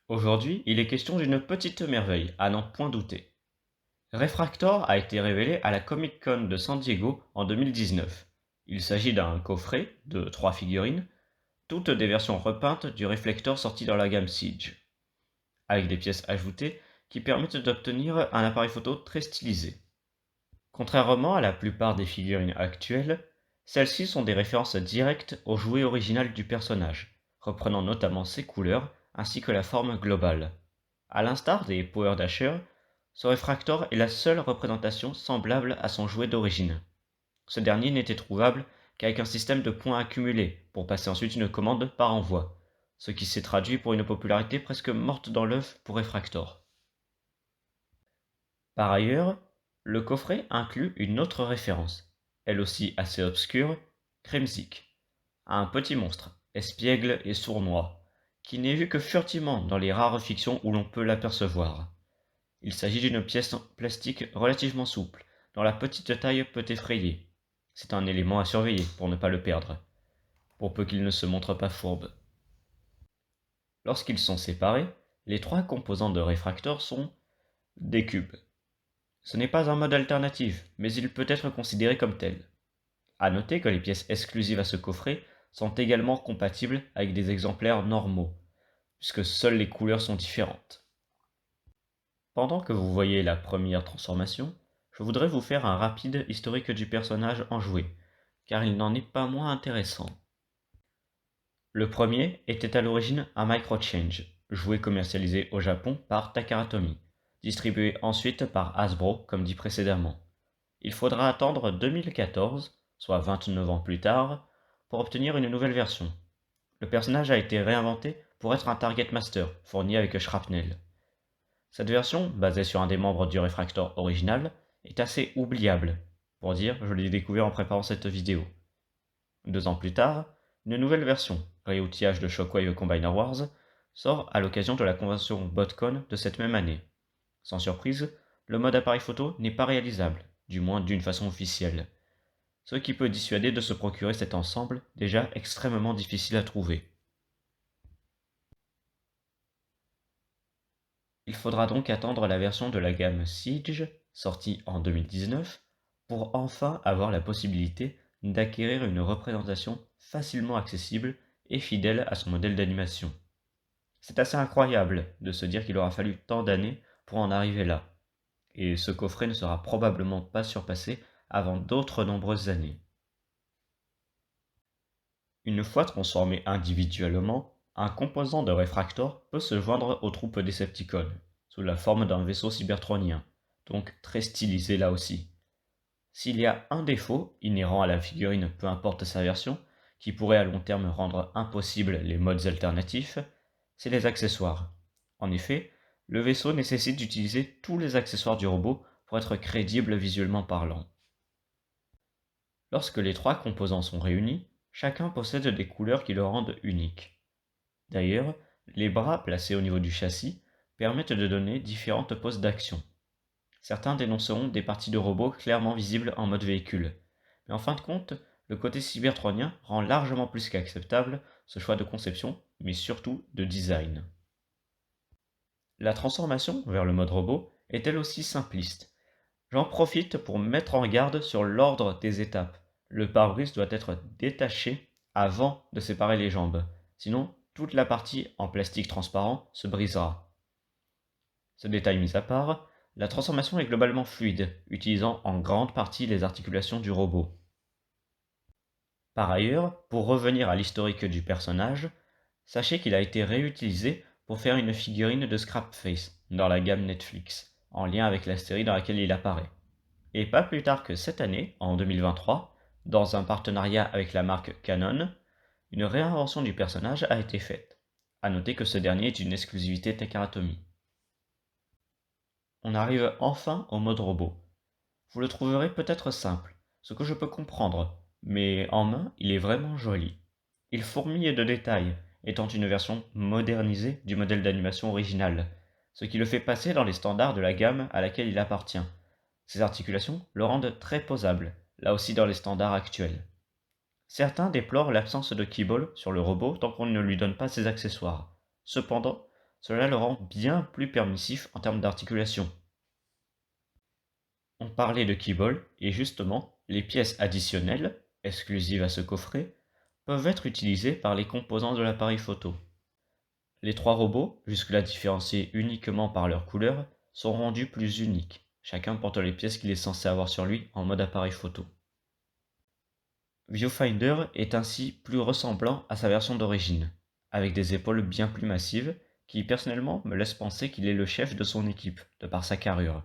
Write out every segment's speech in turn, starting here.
Aujourd'hui, il est question d'une petite merveille, à n'en point douter. Refractor a été révélé à la Comic-Con de San Diego en 2019. Il s'agit d'un coffret de 3 figurines, toutes des versions repeintes du réflecteur sorti dans la gamme Siege, avec des pièces ajoutées qui permettent d'obtenir un appareil photo très stylisé. Contrairement à la plupart des figurines actuelles, celles-ci sont des références directes au jouet original du personnage, reprenant notamment ses couleurs ainsi que la forme globale. À l'instar des Power Dashers, ce Refractor est la seule représentation semblable à son jouet d'origine. Ce dernier n'était trouvable qu'avec un système de points accumulés pour passer ensuite une commande par envoi, ce qui s'est traduit pour une popularité presque morte dans l'œuf pour Refractor. Par ailleurs, le coffret inclut une autre référence, elle aussi assez obscure, Kremzik, un petit monstre, espiègle et sournois, qui n'est vu que furtivement dans les rares fictions où l'on peut l'apercevoir. Il s'agit d'une pièce en plastique relativement souple, dont la petite taille peut effrayer. C'est un élément à surveiller pour ne pas le perdre, pour peu qu'il ne se montre pas fourbe. Lorsqu'ils sont séparés, les 3 composants de Refractor sont des cubes. Ce n'est pas un mode alternatif, mais il peut être considéré comme tel. À noter que les pièces exclusives à ce coffret sont également compatibles avec des exemplaires normaux, puisque seules les couleurs sont différentes. Pendant que vous voyez la première transformation, je voudrais vous faire un rapide historique du personnage en jouet, car il n'en est pas moins intéressant. Le premier était à l'origine un micro-change, jouet commercialisé au Japon par Takaratomi, distribué ensuite par Hasbro comme dit précédemment. Il faudra attendre 2014, soit 29 ans plus tard, pour obtenir une nouvelle version. Le personnage a été réinventé pour être un Target Master, fourni avec Shrapnel. Cette version, basée sur un des membres du Refractor original, est assez oubliable. Pour dire, je l'ai découvert en préparant cette vidéo. 2 ans plus tard, une nouvelle version, réoutillage de Shockwave Combiner Wars, sort à l'occasion de la convention BotCon de cette même année. Sans surprise, le mode appareil photo n'est pas réalisable, du moins d'une façon officielle, ce qui peut dissuader de se procurer cet ensemble déjà extrêmement difficile à trouver. Il faudra donc attendre la version de la gamme Siege, sortie en 2019, pour enfin avoir la possibilité d'acquérir une représentation facilement accessible et fidèle à son modèle d'animation. C'est assez incroyable de se dire qu'il aura fallu tant d'années pour en arriver là, et ce coffret ne sera probablement pas surpassé avant d'autres nombreuses années. Une fois transformé individuellement, un composant de Refractor peut se joindre aux troupes Decepticons, sous la forme d'un vaisseau cybertronien, donc très stylisé là aussi. S'il y a un défaut inhérent à la figurine, peu importe sa version, qui pourrait à long terme rendre impossible les modes alternatifs, c'est les accessoires. En effet, le vaisseau nécessite d'utiliser tous les accessoires du robot pour être crédible visuellement parlant. Lorsque les 3 composants sont réunis, chacun possède des couleurs qui le rendent unique. D'ailleurs, les bras placés au niveau du châssis permettent de donner différentes poses d'action. Certains dénonceront des parties de robot clairement visibles en mode véhicule, mais en fin de compte, le côté cybertronien rend largement plus qu'acceptable ce choix de conception, mais surtout de design. La transformation vers le mode robot est elle aussi simpliste. J'en profite pour mettre en garde sur l'ordre des étapes. Le pare-brise doit être détaché avant de séparer les jambes, sinon toute la partie en plastique transparent se brisera. Ce détail mis à part, la transformation est globalement fluide, utilisant en grande partie les articulations du robot. Par ailleurs, pour revenir à l'historique du personnage, sachez qu'il a été réutilisé pour faire une figurine de Scrapface dans la gamme Netflix, en lien avec la série dans laquelle il apparaît. Et pas plus tard que cette année, en 2023, dans un partenariat avec la marque Canon, une réinvention du personnage a été faite. A noter que ce dernier est une exclusivité Takaratomi. On arrive enfin au mode robot. Vous le trouverez peut-être simple, ce que je peux comprendre, mais en main, il est vraiment joli. Il fourmille de détails, étant une version modernisée du modèle d'animation original, ce qui le fait passer dans les standards de la gamme à laquelle il appartient. Ses articulations le rendent très posable, là aussi dans les standards actuels. Certains déplorent l'absence de keyboard sur le robot tant qu'on ne lui donne pas ses accessoires. Cependant, cela le rend bien plus permissif en termes d'articulation. On parlait de keyboard et justement, les pièces additionnelles, exclusives à ce coffret, peuvent être utilisées par les composants de l'appareil photo. Les trois robots, jusque-là différenciés uniquement par leur couleur, sont rendus plus uniques. Chacun porte les pièces qu'il est censé avoir sur lui en mode appareil photo. Viewfinder est ainsi plus ressemblant à sa version d'origine, avec des épaules bien plus massives, qui personnellement me laissent penser qu'il est le chef de son équipe, de par sa carrure.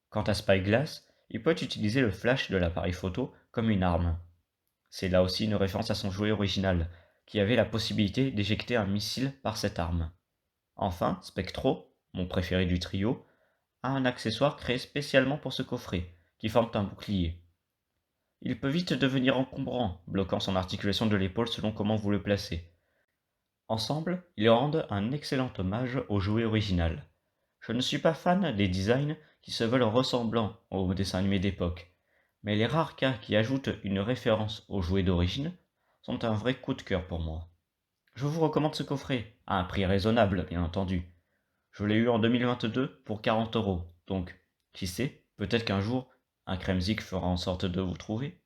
Quant à Spyglass, il peut utiliser le flash de l'appareil photo comme une arme. C'est là aussi une référence à son jouet original, qui avait la possibilité d'éjecter un missile par cette arme. Enfin, Spectro, mon préféré du trio, a un accessoire créé spécialement pour ce coffret, qui forme un bouclier. Il peut vite devenir encombrant, bloquant son articulation de l'épaule selon comment vous le placez. Ensemble, ils rendent un excellent hommage au jouet original. Je ne suis pas fan des designs qui se veulent ressemblants aux dessins animés d'époque, mais les rares cas qui ajoutent une référence au jouet d'origine sont un vrai coup de cœur pour moi. Je vous recommande ce coffret, à un prix raisonnable bien entendu. Je l'ai eu en 2022 pour 40 €, donc qui sait, peut-être qu'un jour un Kremzik fera en sorte de vous trouver.